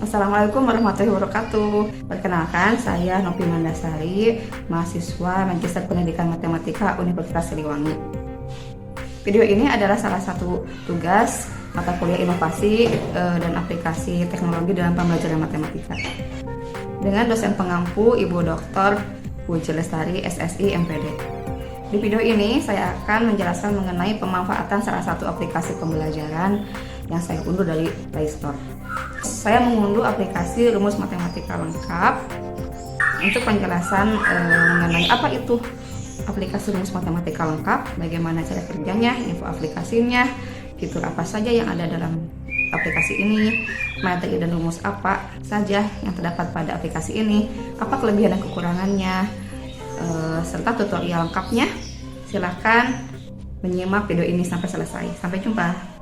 Assalamualaikum warahmatullahi wabarakatuh. Perkenalkan, saya Nopi Mandasari, mahasiswa Magister Pendidikan Matematika Universitas Siliwangi. Video ini adalah salah satu tugas mata kuliah inovasi dan aplikasi teknologi dalam pembelajaran matematika dengan dosen pengampu Ibu Dr. Puji Lestari, SSI, MPD. Di video ini saya akan menjelaskan mengenai pemanfaatan salah satu aplikasi pembelajaran yang saya unduh dari Play Store. Saya mengunduh aplikasi Rumus Matematika Lengkap. Untuk penjelasan mengenai apa itu aplikasi Rumus Matematika Lengkap, bagaimana cara kerjanya, info aplikasinya, fitur apa saja yang ada dalam aplikasi ini, materi dan rumus apa saja yang terdapat pada aplikasi ini, apa kelebihan dan kekurangannya, serta tutorial lengkapnya. Silahkan menyimak video ini sampai selesai. Sampai jumpa.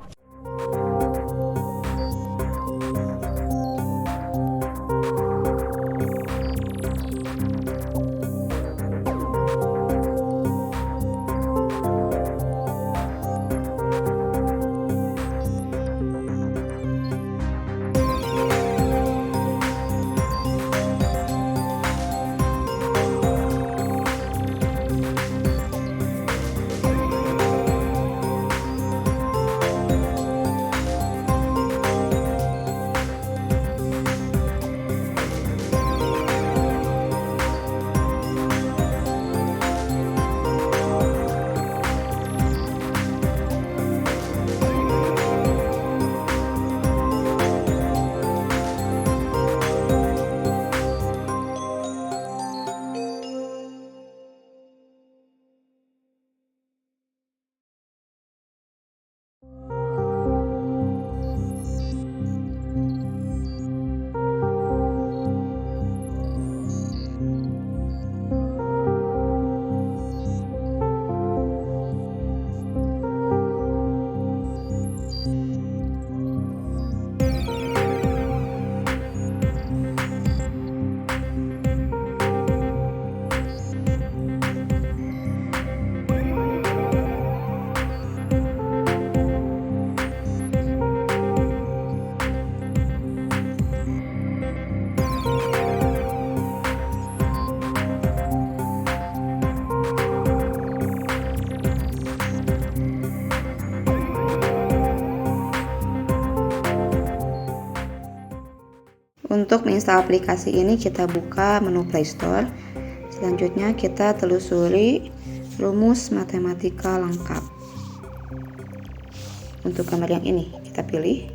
Untuk menginstal aplikasi ini, kita buka menu Play Store. Selanjutnya kita telusuri Rumus Matematika Lengkap. Untuk gambar yang ini kita pilih,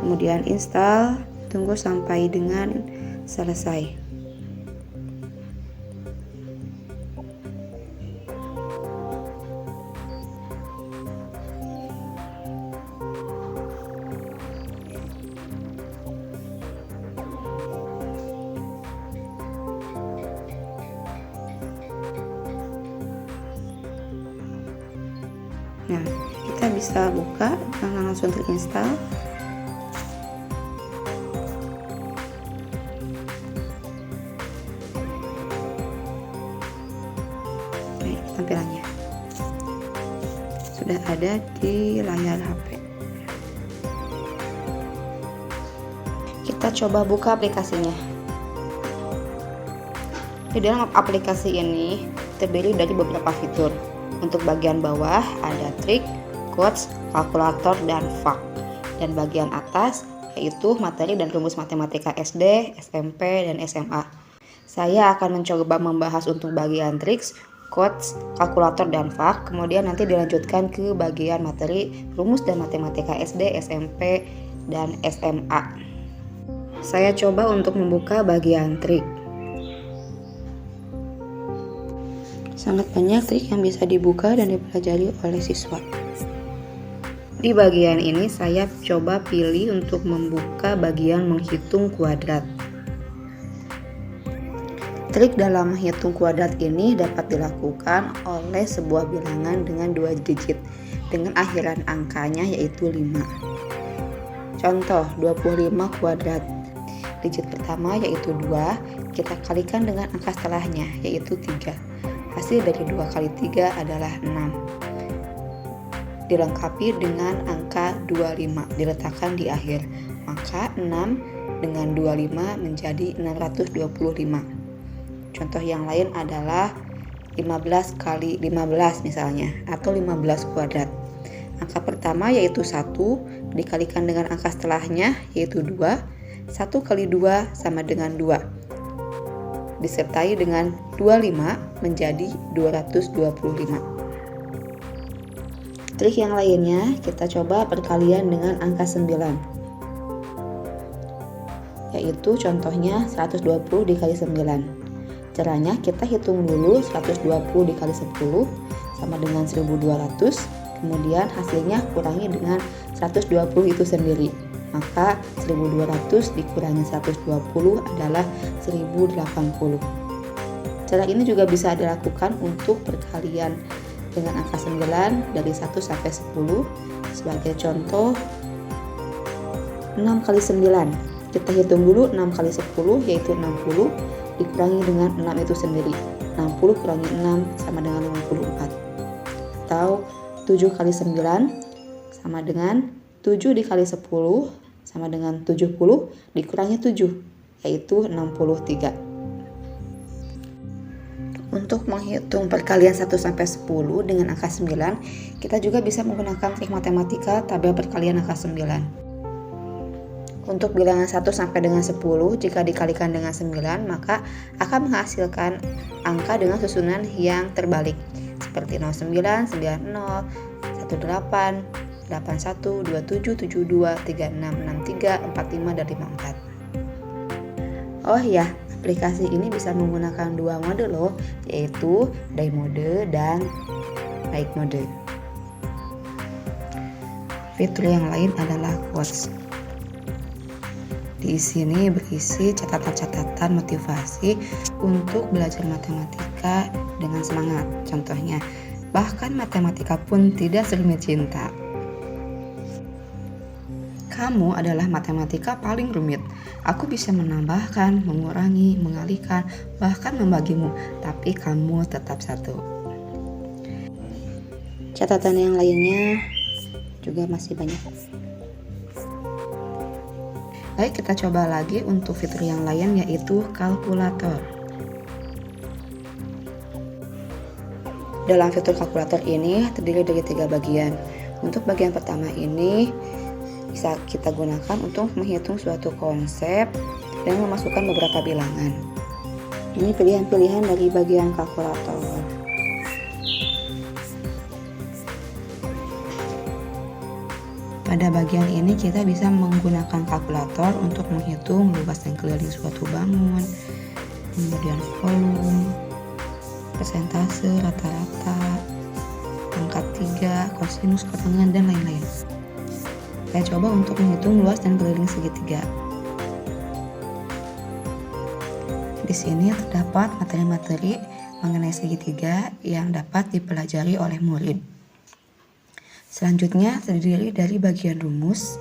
kemudian install, tunggu sampai dengan selesai. Nah, kita bisa buka dan langsung terinstall. Oke, tampilannya sudah ada di layar HP. Kita coba buka aplikasinya. Di dalam aplikasi ini terdiri dari beberapa fitur. Untuk bagian bawah ada trik, quotes, kalkulator, dan fact. Dan bagian atas yaitu materi dan rumus matematika SD, SMP, dan SMA. Saya akan mencoba membahas untuk bagian trik, quotes, kalkulator, dan fact. Kemudian nanti dilanjutkan ke bagian materi, rumus dan matematika SD, SMP, dan SMA. Saya coba untuk membuka bagian trik. Sangat banyak trik yang bisa dibuka dan dipelajari oleh siswa. Di bagian ini saya coba pilih untuk membuka bagian menghitung kuadrat. Trik dalam menghitung kuadrat ini dapat dilakukan oleh sebuah bilangan dengan 2 digit dengan akhiran angkanya yaitu 5. Contoh 25 kuadrat. Digit pertama yaitu 2, kita kalikan dengan angka setelahnya yaitu 3. Hasil dari 2 kali 3 adalah 6. Dilengkapi dengan angka 25 diletakkan di akhir. maka 6 dengan 25 menjadi 625. Contoh yang lain adalah 15 kali 15 misalnya, atau 15 kuadrat. Angka pertama yaitu 1 dikalikan dengan angka setelahnya yaitu 2. 1 kali 2 sama dengan 2. Disertai dengan 25 menjadi 225. Trik yang lainnya, kita coba perkalian dengan angka 9. Yaitu contohnya 120 dikali 9. Caranya kita hitung dulu 120 dikali 10 sama dengan 1200. Kemudian hasilnya kurangi dengan 120 itu sendiri. Maka 1200 dikurangi 120 adalah 1080. Cara ini juga bisa dilakukan untuk perkalian dengan angka 9 dari 1 sampai 10. Sebagai contoh 6 kali 9. Kita hitung dulu 6 kali 10 yaitu 60 dikurangi dengan 6 itu sendiri. 60 kurangi 6 sama dengan 54. Atau 7 kali 9 sama dengan 7 dikali 10 sama dengan 70 dikurangi 7 yaitu 63. Untuk menghitung perkalian 1 sampai 10 dengan angka 9, kita juga bisa menggunakan trik matematika tabel perkalian angka 9. Untuk bilangan 1 sampai dengan 10, jika dikalikan dengan 9, maka akan menghasilkan angka dengan susunan yang terbalik, seperti 09, 90, 18, 81, 27, 72, 36, 63, 45, dan 54. Oh ya, aplikasi ini bisa menggunakan dua mode loh, yaitu day mode dan night mode. Fitur yang lain adalah quotes. Di sini berisi catatan-catatan motivasi untuk belajar matematika dengan semangat. Contohnya, bahkan matematika pun tidak serumit cinta. Kamu adalah matematika paling rumit. Aku bisa menambahkan, mengurangi, mengalihkan, bahkan membagimu, tapi kamu tetap satu. Catatan yang lainnya juga masih banyak. Baik, kita coba lagi untuk fitur yang lain, yaitu kalkulator. Dalam fitur kalkulator ini terdiri dari 3 bagian. Untuk bagian pertama ini bisa kita gunakan untuk menghitung suatu konsep dan memasukkan beberapa bilangan. Ini pilihan-pilihan dari bagian kalkulator. Pada bagian ini kita bisa menggunakan kalkulator untuk menghitung luas dan keliling suatu bangun, kemudian volume, persentase, rata-rata, pangkat 3, kosinus, kotangan, dan lain-lain. Saya coba untuk menghitung luas dan keliling segitiga. Di sini terdapat materi-materi mengenai segitiga yang dapat dipelajari oleh murid. Selanjutnya terdiri dari bagian rumus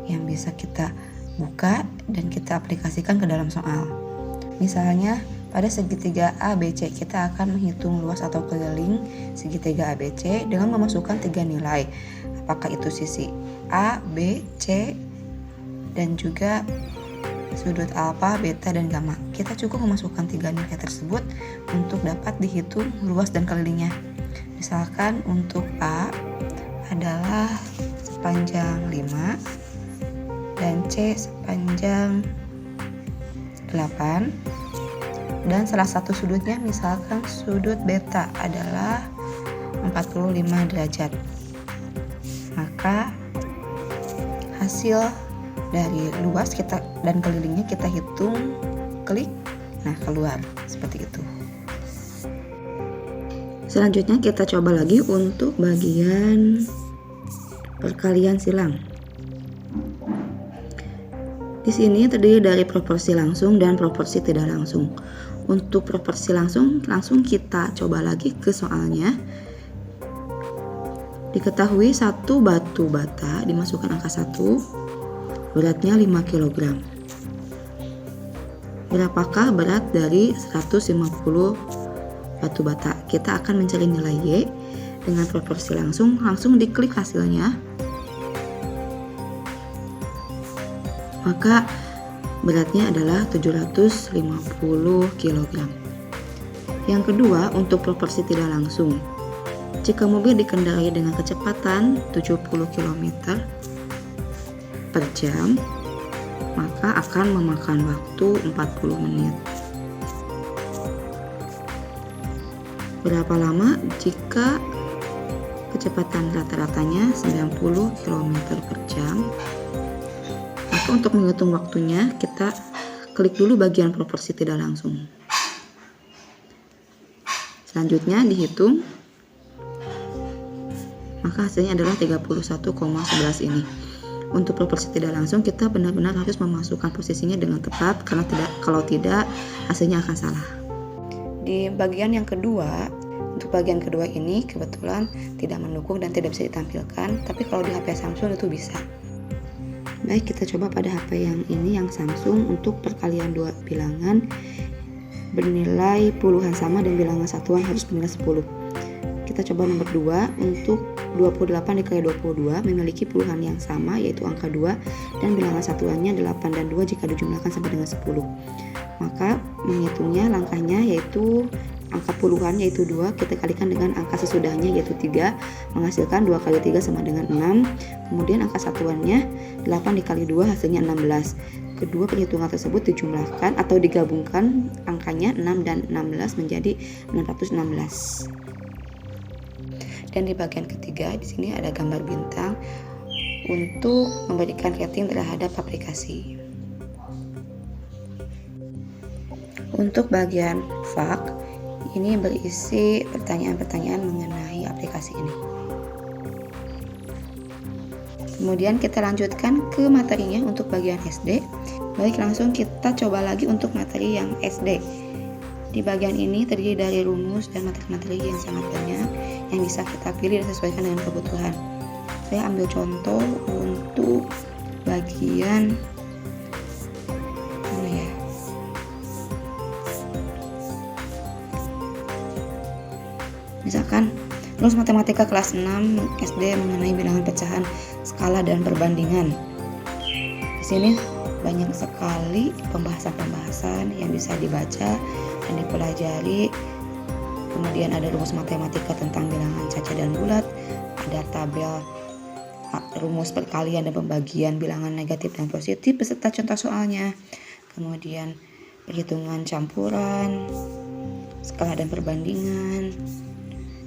yang bisa kita buka dan kita aplikasikan ke dalam soal. Misalnya pada segitiga ABC kita akan menghitung luas atau keliling segitiga ABC dengan memasukkan 3 nilai. Apakah itu sisi A, B, C, dan juga sudut alfa, beta, dan gamma. Kita cukup memasukkan 3 nilai tersebut untuk dapat dihitung luas dan kelilingnya. Misalkan untuk A adalah sepanjang 5 dan C sepanjang 8, dan salah satu sudutnya misalkan sudut beta adalah 45 derajat. Maka hasil dari luas kita dan kelilingnya kita hitung, klik, nah keluar seperti itu. Selanjutnya kita coba lagi untuk bagian perkalian silang. Di sini terdiri dari proporsi langsung dan proporsi tidak langsung. Untuk proporsi langsung kita coba lagi ke soalnya. Diketahui satu batu bata dimasukkan angka 1, beratnya 5 kg. Berapakah berat dari 150 batu bata? Kita akan mencari nilai Y dengan proporsi langsung diklik hasilnya. maka beratnya adalah 750 kg. Yang kedua, untuk proporsi tidak langsung. Jika mobil dikendarai dengan kecepatan 70 km per jam, maka akan memakan waktu 40 menit. Berapa lama jika kecepatan rata-ratanya 90 km per jam? Maka untuk menghitung waktunya, kita klik dulu bagian proporsi tidak langsung. Selanjutnya dihitung, maka hasilnya adalah 31,11 ini. Untuk proporsi tidak langsung, kita benar-benar harus memasukkan posisinya dengan tepat, karena kalau tidak hasilnya akan salah. Di bagian yang kedua, untuk bagian kedua ini kebetulan tidak mendukung dan tidak bisa ditampilkan, tapi kalau di HP Samsung itu bisa. Baik, kita coba pada HP yang ini, yang Samsung, untuk perkalian dua bilangan bernilai puluhan sama dan bilangan satuan harus bernilai 10. Kita coba nomor 2, untuk 28 dikali 22 memiliki puluhan yang sama, yaitu angka 2, dan bilangan satuannya 8 dan 2 jika dijumlahkan sampai dengan 10. Maka menghitungnya langkahnya yaitu angka puluhan yaitu 2 kita kalikan dengan angka sesudahnya yaitu 3, menghasilkan 2 kali 3 sama dengan 6. Kemudian angka satuannya 8 dikali 2 hasilnya 16. Kedua perhitungan tersebut dijumlahkan atau digabungkan angkanya 6 dan 16 menjadi 616. Dan di bagian ketiga di sini ada gambar bintang untuk memberikan rating terhadap aplikasi. Untuk bagian fak ini berisi pertanyaan-pertanyaan mengenai aplikasi ini. Kemudian kita lanjutkan ke materinya untuk bagian SD. Baik, langsung kita coba lagi untuk materi yang SD. Di bagian ini terdiri dari rumus dan materi-materi yang sangat banyak yang bisa kita pilih dan sesuaikan dengan kebutuhan. Saya ambil contoh untuk bagian mana ya? Misalkan rumus matematika kelas 6 SD mengenai bilangan pecahan, skala dan perbandingan. Di sini banyak sekali pembahasan-pembahasan yang bisa dibaca dan dipelajari. Kemudian ada rumus matematika tentang bilangan caca dan bulat, ada tabel rumus perkalian dan pembagian bilangan negatif dan positif beserta contoh soalnya. Kemudian perhitungan campuran, skala dan perbandingan.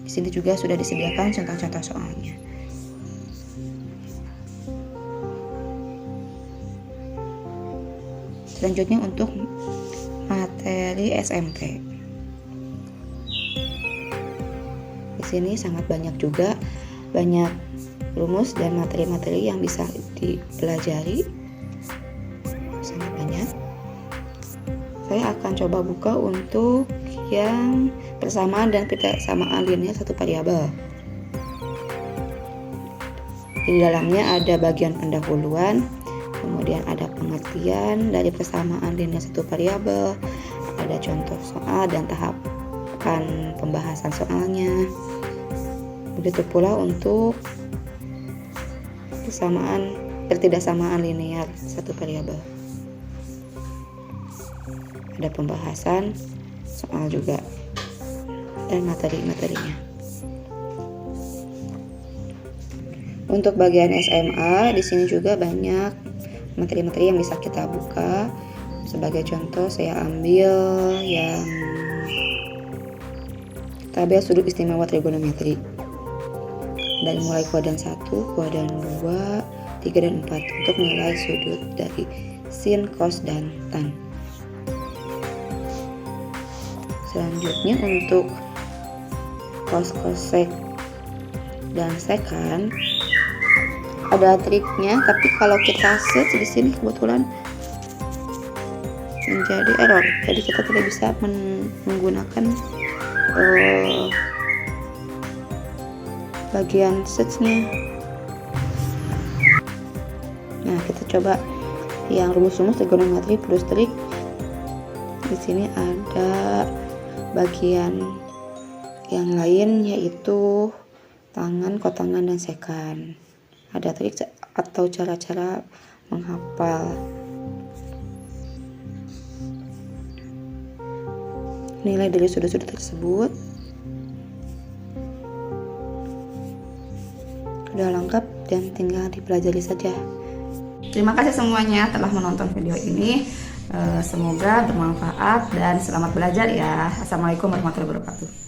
Di sini juga sudah disediakan contoh-contoh soalnya. Selanjutnya untuk materi SMP. Di sini sangat banyak juga, banyak rumus dan materi-materi yang bisa dipelajari. Sangat banyak. Saya akan coba buka untuk yang persamaan dan persamaan linear satu variabel. Di dalamnya ada bagian pendahuluan, kemudian ada pengertian dari persamaan linear satu variabel, ada contoh soal dan tahapan pembahasan soalnya. Begitu pula untuk ketidaksamaan linear satu variabel. Ada pembahasan soal juga dan materi-materinya. Untuk bagian SMA di sini juga banyak materi-materi yang bisa kita buka. Sebagai contoh saya ambil yang tabel sudut istimewa trigonometri. Dari mulai kuadran 1, kuadran 2, 3 dan 4 untuk nilai sudut dari sin, cos dan tan. Selanjutnya untuk cos, cosec dan sekan ada triknya, tapi kalau kita search di sini kebetulan menjadi error, jadi kita tidak bisa menggunakan bagian search-nya. Nah, kita coba yang rumus-rumus trigonometri plus trik. Di sini ada bagian yang lain yaitu tangan, kotangan dan sekan. Ada trik atau cara-cara menghafal nilai dari sudut-sudut tersebut. Sudah lengkap dan tinggal dipelajari saja. Terima kasih semuanya telah menonton video ini. Semoga bermanfaat dan selamat belajar ya. Assalamualaikum warahmatullahi wabarakatuh.